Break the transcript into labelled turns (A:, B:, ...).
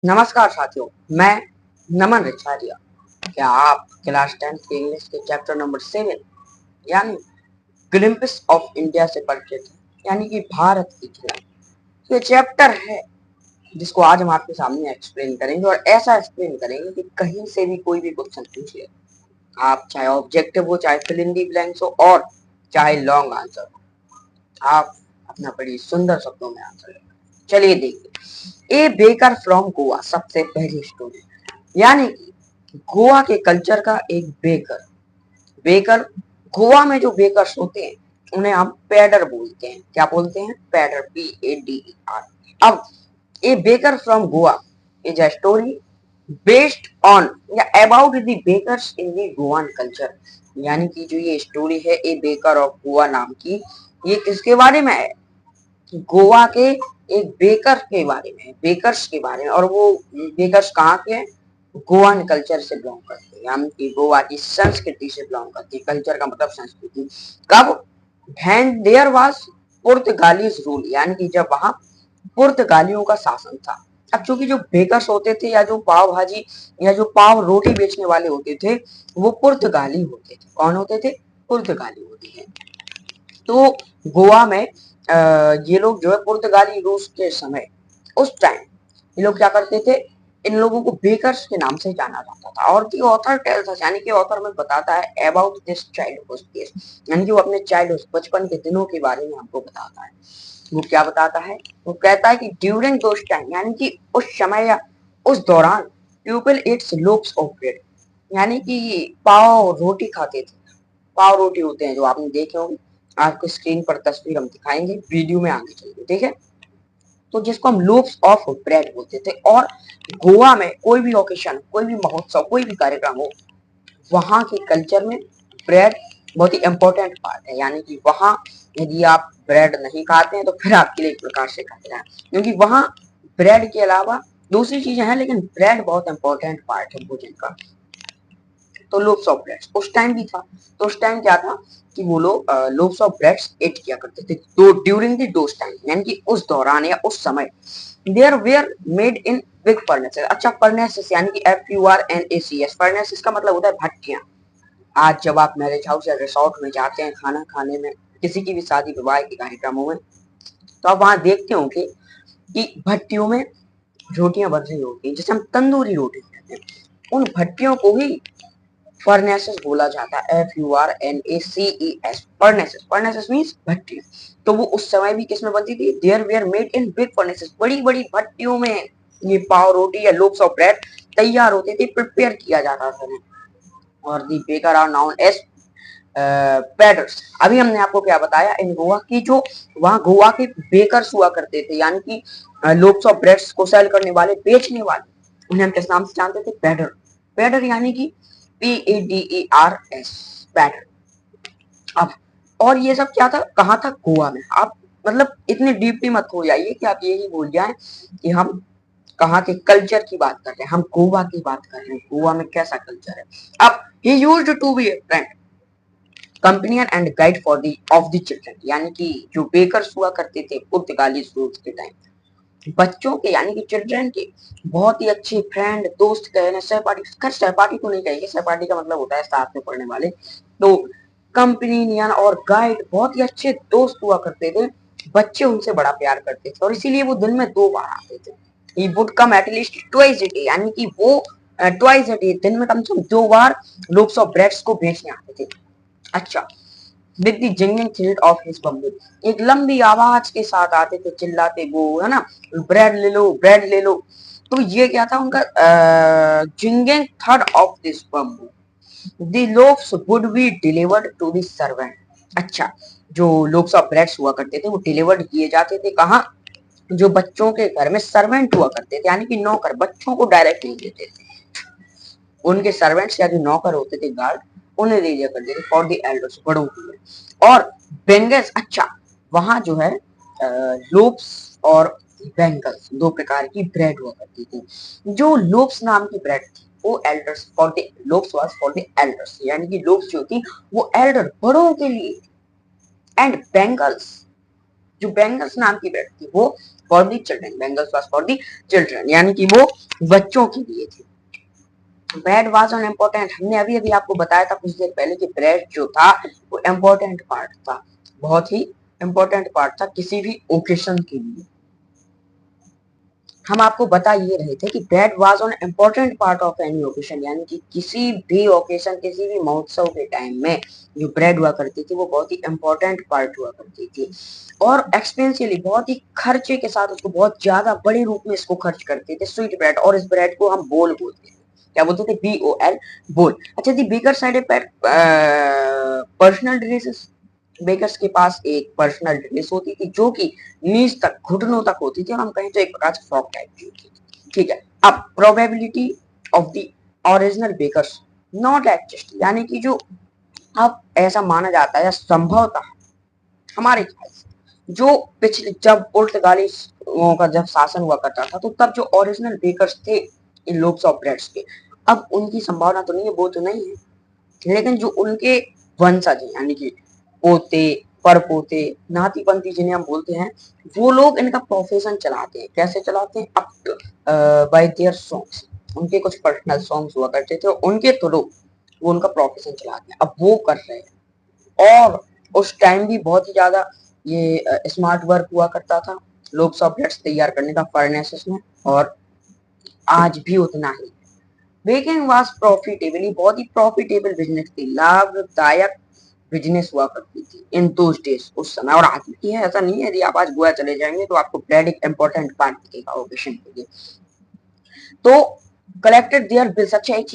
A: नमस्कार साथियों, मैं नमन रिचारिया। क्या आप क्लास 10 के इंग्लिश के चैप्टर नंबर 7 यानी ग्लिम्पिस ऑफ इंडिया से परिचित हैं, यानी कि भारत की झलक। ये चैप्टर है जिसको आज हम आपके सामने एक्सप्लेन करेंगे और ऐसा एक्सप्लेन करेंगे कि कहीं से भी कोई भी क्वेश्चन पूछ ले, आप चाहे ऑब्जेक्टिव हो, चाहे फिल इन दी ब्लैंक्स हो और चाहे लॉन्ग आंसर हो, आप अपना बड़ी सुंदर शब्दों में आंसर लिखें। चलिए देखिए, ए बेकर फ्रॉम गोवा सबसे पहली स्टोरी, यानी कि गोवा के कल्चर का एक बेकर। बेकर, गोवा में जो बेकर्स होते हैं उन्हें हम पैडर बोलते हैं। क्या बोलते हैं? Pader, PADER। अब a baker from Goa is a story based on या about the bakers in the Goan culture, यानी कि जो ये स्टोरी है ए बेकर ऑफ गोवा नाम की, ये किसके बारे में है? गोवा के एक बेकर के बारे में, बेकर्स के बारे में। और वो बेकर्स कहाँ के हैं? गोवन कल्चर से बिलोंग करते हैं, यानी कि गोवा की संस्कृति से बिलोंग करते हैं। कल्चर का मतलब संस्कृति। कब? व्हेन देयर वाज पुर्तगालीज रूल, यानी कि जब वहां पुर्तगालियों का शासन था। अब चूंकि जो बेकर्स होते थे या जो पाव भाजी या जो पाव रोटी बेचने वाले होते थे, वो पुर्तगाली होते थे। कौन होते थे? पुर्तगाली होते थे। तो गोवा में ये लोग जो है पुर्तगाली रूस के समय, उस टाइम ये लोग क्या करते थे? इन लोगों को बेकर्स के नाम से जाना जाता था। और दी ऑथर टेल्स अस, यानी कि ऑथर में बताता है अबाउट दिस चाइल्डहुड डेज, यानी कि वो अपने चाइल्डहुड बचपन के दिनों के बारे में हमको बताता है। वो क्या बताता है? वो कहता है कि ड्यूरिंग दोस टाइम, यानी कि उस समय या उस दौरान, people it's loaves of bread, यानी कि पाव रोटी खाते थे। पाव रोटी होते हैं जो आपने देखे होंगे। आपको स्क्रीन पर तस्वीर हम दिखाएंगे, वीडियो में आगे चलिए, ठीक है। तो जिसको हम लोव्स ऑफ ब्रेड बोलते थे। और गोवा में कोई भी ओकेशन, कोई भी महोत्सव, कोई भी कार्यक्रम हो, वहां के कल्चर में ब्रेड बहुत ही इंपॉर्टेंट पार्ट है। यानी कि वहां यदि आप ब्रेड नहीं खाते हैं तो फिर आपके लिए एक प्रकार से खतरा है, क्योंकि वहां ब्रेड के अलावा दूसरी चीजें हैं, लेकिन ब्रेड बहुत इंपॉर्टेंट पार्ट है भोजन का। तो लोव्स ऑफ ब्रेड्स उस टाइम भी था। तो उस टाइम क्या था कि वो लोग लोव्स ऑफ ब्रेड्स एट किया करते थे। तो ड्यूरिंग द दोस टाइम, यानी कि उस दौरान या उस समय, there were made in big furnaces. अच्छा, फर्नेसेस यानी कि FURNACES, फर्नेसेस का मतलब होता है भट्टियां। आज जब आप मैरिज हाउस या रिसोर्ट में जाते हैं खाना खाने में, किसी की भी शादी विवाह के कार्यक्रमों में, तो आप वहां देखते होंगे कि भट्टियों में रोटियां बन रही होती हैं, जिसे हम तंदूरी रोटी कहते हैं। उन भट्टियों को ही फर्नेसेस बोला जाता है, FURNACES, फर्नेसेस। फर्नेसेस मीन्स भट्टी। तो वो उस समय भी किसमें बनती थी? There were made in big furnaces, बड़ी बड़ी भट्टियों में ये पाव रोटी या लोव्स ऑफ ब्रेड तैयार होते थे, प्रिपेयर किया जाता था। और दी baker are known as Padres. अभी हमने आपको क्या बताया? इन गोवा की जो वहां गोवा के बेकर्स हुआ करते थे, यानी कि लोव्स ऑफ ब्रेड्स को सेल करने वाले, बेचने वाले, उन्हें हम किस नाम से जानते थे? पैडर। पैडर यानी कि PADERS, पैडर। अब और ये सब क्या था? कहाँ था? गोवा में। आप मतलब इतने डीपली मत हो जाइए कि आप यही भूल जाएं कि हम कहाँ के कल्चर की बात कर रहे हैं। हम गोवा की बात कर रहे हैं, गोवा में कैसा कल्चर है। अब he used to be a friend, companion and guide for the of the children, यानी कि जो बेकर्स हुआ करते थे पुर्तगाली रूल्स के टाइम, बच्चों के यानी कि चिल्ड्रन के बहुत ही अच्छे फ्रेंड, दोस्त कहने, सहपाठी, खैर सहपाठी तो नहीं कहेंगे, सहपाठी का मतलब होता है साथ में पढ़ने वाले। तो कंपेनियन और गाइड, बहुत ही अच्छे दोस्त हुआ करते थे। बच्चे उनसे बड़ा प्यार करते थे और इसीलिए वो दिन में 2 बार आते थे। He would come at least twice a day, यानी कि वो ट्वाइस ए डे, दिन में कम से कम 2 बार लोव्स ऑफ ब्रेड्स को बेचने आते थे। अच्छा, with the jingling thread of his bamboo, एक लंबी आवाज के साथ आते थे चिल्लाते, वो है ना, ब्रेड ले लो, ब्रेड ले लो। तो ये क्या था उनका? Jingling third of this bamboo, the loaves would be delivered to the servant. अच्छा, जो लोव्स ऑफ ब्रेड्स हुआ करते थे वो डिलीवर्ड किए जाते थे कहाँ? जो बच्चों के घर में सर्वेंट हुआ करते थे, यानी कि नौकर, बच्चों को डायरेक्ट नहीं देते थे, उनके सर्वेंट्स या जो नौकर होते थे, गार्ड, उन्हें दे दिया करते थे फॉर द एल्डर्स, बड़ों के लिए। और बेंगल्स, अच्छा, वहां जो है लोब्स और बेंगल्स, 2 प्रकार की ब्रेड हुआ करती थी। जो लोब्स नाम की ब्रेड थी वो elders for the lobes was for the elders, यानी कि लोब्स जो थी वो एल्डर, बड़ों के लिए। एंड बेंगल्स, जो बेंगल्स नाम की ब्रेड थी वो for the children, bangles was for the children, यानी कि वो बच्चों के लिए थी। ब्रेड वाज एन इम्पोर्टेंट, हमने अभी अभी आपको बताया था कुछ देर पहले कि ब्रेड जो था वो इम्पोर्टेंट पार्ट था, बहुत ही इम्पोर्टेंट पार्ट था किसी भी ओकेशन के लिए। हम आपको बता ये रहे थे कि bread was on important part of any occasion, यानी कि किसी भी ओकेशन, किसी भी महोत्सव के टाइम में जो ब्रेड हुआ करती थी वो बहुत ही इम्पोर्टेंट पार्ट हुआ करती थी, और एक्सपेंसिवली, बहुत ही खर्चे के साथ उसको बहुत ज्यादा बड़े रूप में इसको खर्च करते थे, स्वीट ब्रेड। और इस ब्रेड को हम बोल बोलते थे, क्या बोलते थे? BOL, बोल। अच्छा, the baker said a personal delicious, bakers के पास एक पर्सनल डिश होती थी जो कि नीज तक, घुटनों तक होती थी, और हम कहें तो एक प्रकार से फ्रॉक टाइप की होती थी। ठीक है। अब probability of the original bakers not exist, यानी कि जो अब ऐसा माना जाता है या संभवतः हमारे ख्याल से जो पिछले, जब पुर्तगालियों का जब शासन हुआ करता था तो तब जो ओरिजिनल बेकर्स थे इन लोब्स ऑफ ब्रेड्स के, अब उनकी संभावना तो नहीं है, वो तो नहीं है, लेकिन जो उनके वंशज हैं, यानी कि पोते, परपोते, नाती पंती जिन्हें हम बोलते हैं, वो लोग इनका प्रोफेशन चलाते हैं। कैसे चलाते हैं? अप बाय देयर सॉन्ग्स, उनके कुछ पर्सनल सॉन्ग्स हुआ करते थे, उनके थ्रू वो उनका प्रोफेशन चलाते हैं, अब वो कर रहे हैं। और उस टाइम भी बहुत ही ज्यादा ये स्मार्ट वर्क हुआ करता था लोग सॉफ्टवेयर तैयार करने का फर्नेसेस में, और आज भी उतना ही। बेकिंग वाज प्रॉफिटेबल, बहुत ही प्रॉफिटेबल बिजनेस थी, लाभदायक बिजनेस हुआ करती थी इन दोज डेज, उस समय, और आज भी है। ऐसा नहीं है, यदि आप आज गोवा चले जाएंगे तो आपको ब्रेड एक इंपॉर्टेंट पार्ट दिखेगा ओकेशन के लिए। तो कलेक्टेड देयर बिल्स, अच्छा एक